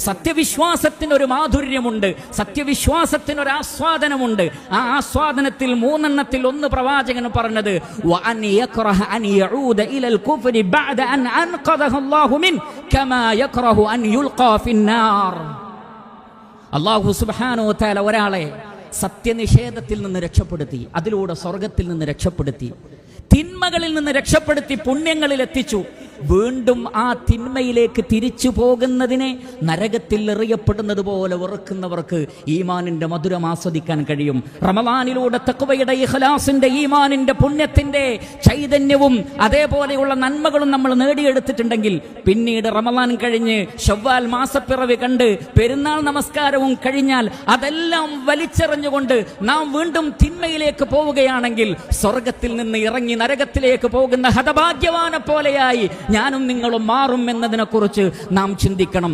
സത്യവിശ്വാസത്തിനൊരു മാധുര്യമുണ്ട്, സത്യവിശ്വാസത്തിനൊരു ആസ്വാദനമുണ്ട്. ആ ആസ്വാദനത്തിൽ 3 ഒന്ന് പ്രവാചകൻ പറഞ്ഞത് അല്ലാഹു സുബ്ഹാനഹു വ തആല ഒരാളെ സത്യനിഷേധത്തിൽ നിന്ന് രക്ഷപ്പെടുത്തി, അതിലൂടെ സ്വർഗത്തിൽ നിന്ന് രക്ഷപ്പെടുത്തി, തിന്മകളിൽ നിന്ന് രക്ഷപ്പെടുത്തി പുണ്യങ്ങളിൽ എത്തിച്ചു. വീണ്ടും ആ തിന്മയിലേക്ക് തിരിച്ചു പോകുന്നതിനെ നരകത്തിൽ എറിയപ്പെടുന്നത് പോലെ വെറുക്കുന്നവർക്ക് ഈമാനിന്റെ മധുരം ആസ്വദിക്കാൻ കഴിയും. റമളാനിലൂടെ തഖ്വയുടെ, ഇഖ്ലാസിന്റെ, ഈമാനിന്റെ, പുണ്യത്തിന്റെ ചൈതന്യവും അതേപോലെയുള്ള നന്മകളും നമ്മൾ നേടിയെടുത്തിട്ടുണ്ടെങ്കിൽ പിന്നീട് റമളാൻ കഴിഞ്ഞ് ശവ്വാൽ മാസപ്പിറവി കണ്ട് പെരുന്നാൾ നമസ്കാരവും കഴിഞ്ഞാൽ അതെല്ലാം വലിച്ചെറിഞ്ഞുകൊണ്ട് നാം വീണ്ടും തിന്മയിലേക്ക് പോവുകയാണെങ്കിൽ സ്വർഗത്തിൽ നിന്ന് ഇറങ്ങി നരകത്തിലേക്ക് പോകുന്ന ഹതഭാഗ്യവാനെ പോലെയായി ഞാനും നിങ്ങളും മാറും എന്നതിനെക്കുറിച്ച് നാം ചിന്തിക്കണം.